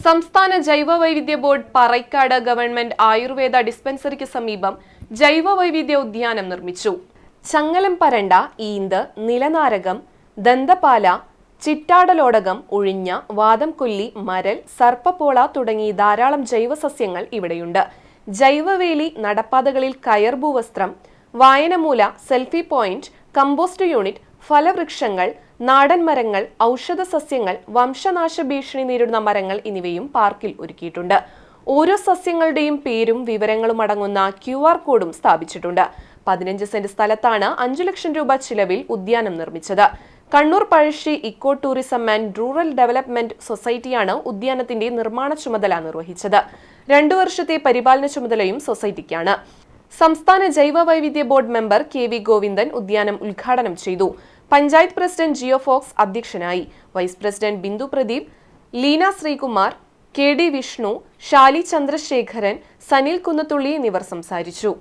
സംസ്ഥാന ജൈവവൈവിധ്യ board പറൈക്കാട് government Ayurveda ഡിസ്പെൻസറിക്ക് സമീപം ജൈവവൈവിധ്യ ഉദ്യാനം നിർമ്മിച്ചു. ചങ്ങലം പരണ്ട, ഈന്ത്, നിലനാരകം, ദന്തപാല, ചിറ്റാടലോടകം, ഉഴിഞ്ഞ, വാദംകൊല്ലി, മരൽ, സർപ്പപ്പോള തുടങ്ങി ധാരാളം ജൈവസസ്യങ്ങൾ ഇവിടെയുണ്ട്. ജൈവവേലി, നടപ്പാതകളിൽ കയർഭൂവസ്ത്രം, വായനമൂല, സെൽഫി പോയിന്റ്, കമ്പോസ്റ്റ് യൂണിറ്റ്, ഫലവൃക്ഷങ്ങൾ, നാടൻ മരങ്ങൾ, ഔഷധ സസ്യങ്ങൾ, വംശനാശ ഭീഷണി നേരിടുന്ന മരങ്ങൾ എന്നിവയും പാർക്കിൽ ഒരുക്കിയിട്ടുണ്ട്. ഓരോ സസ്യങ്ങളുടെയും പേരും വിവരങ്ങളും അടങ്ങുന്ന QR കോഡും സ്ഥാപിച്ചിട്ടുണ്ട്. 15 സെന്റ് സ്ഥലത്താണ് 5 ലക്ഷം രൂപ ചിലവിൽ ഉദ്യാനം നിർമ്മിച്ചത്. Kannur Pazhassi eco tourism and rural development സൊസൈറ്റിയാണ് ഉദ്യാനത്തിന്റെ നിർമ്മാണ ചുമതല നിർവഹിച്ചത്. 2 വർഷത്തെ പരിപാലന ചുമതലയും സൊസൈറ്റിക്കാണ്. സംസ്ഥാന ജൈവവൈവിധ്യ ബോർഡ് മെമ്പർ KV ഗോവിന്ദൻ ഉദ്യാനം ഉദ്ഘാടനം ചെയ്തു. പഞ്ചായത്ത് പ്രസിഡന്റ് ജിയോ ഫോക്സ് അധ്യക്ഷനായി. Vice president Bindu Pradeep, Leena Sreekumar, KD Vishnu, Shali Chandrasekharan, Sanil Kunnathulli എന്നിവർ സംസാരിച്ചു.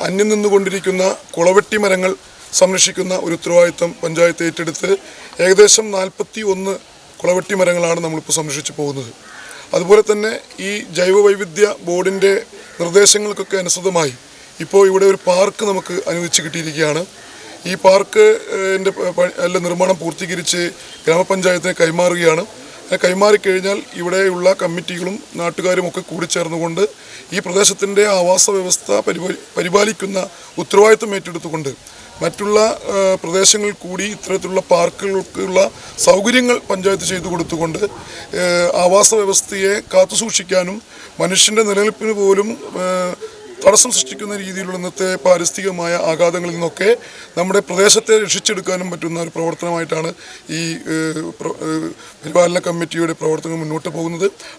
അന്യം നിന്നുകൊണ്ടിരിക്കുന്ന കുളവെട്ടി മരങ്ങൾ സംരക്ഷിക്കുന്ന ഒരു ഉത്തരവാദിത്തം പഞ്ചായത്ത് ഏറ്റെടുത്ത് ഏകദേശം 41 കുളവെട്ടി മരങ്ങളാണ് നമ്മളിപ്പോൾ സംരക്ഷിച്ചു പോകുന്നത്. അതുപോലെ തന്നെ ഈ ജൈവവൈവിധ്യ ബോർഡിൻ്റെ നിർദ്ദേശങ്ങൾക്കൊക്കെ അനുസൃതമായി ഇപ്പോൾ ഇവിടെ ഒരു പാർക്ക് നമുക്ക് അനുവദിച്ച് കിട്ടിയിരിക്കുകയാണ്. ഈ പാർക്ക് നിർമ്മാണം പൂർത്തീകരിച്ച് ഗ്രാമപഞ്ചായത്തിനെ കൈമാറുകയാണ്. കൈമാറിക്കഴിഞ്ഞാൽ ഇവിടെയുള്ള കമ്മിറ്റികളും നാട്ടുകാരും ഒക്കെ കൂടിച്ചേർന്നുകൊണ്ട് ഈ പ്രദേശത്തിൻ്റെ ആവാസ വ്യവസ്ഥ പരിപാലിക്കുന്ന ഉത്തരവാദിത്തം ഏറ്റെടുത്തുകൊണ്ട് മറ്റുള്ള പ്രദേശങ്ങളിൽ കൂടി ഇത്തരത്തിലുള്ള പാർക്കുകൾക്കുള്ള സൗകര്യങ്ങൾ പഞ്ചായത്ത് ചെയ്തു കൊടുത്തുകൊണ്ട് ആവാസ വ്യവസ്ഥയെ കാത്തുസൂക്ഷിക്കാനും മനുഷ്യൻ്റെ നിലനിൽപ്പിന് പോലും തടസ്സം സൃഷ്ടിക്കുന്ന രീതിയിലുള്ള ഇന്നത്തെ പാരിസ്ഥിതികമായ ആഘാതങ്ങളിൽ നിന്നൊക്കെ നമ്മുടെ പ്രദേശത്തെ രക്ഷിച്ചെടുക്കാനും പറ്റുന്ന ഒരു പ്രവർത്തനമായിട്ടാണ് ഈ പരിപാലന കമ്മിറ്റിയുടെ പ്രവർത്തനം മുന്നോട്ട് പോകുന്നത്.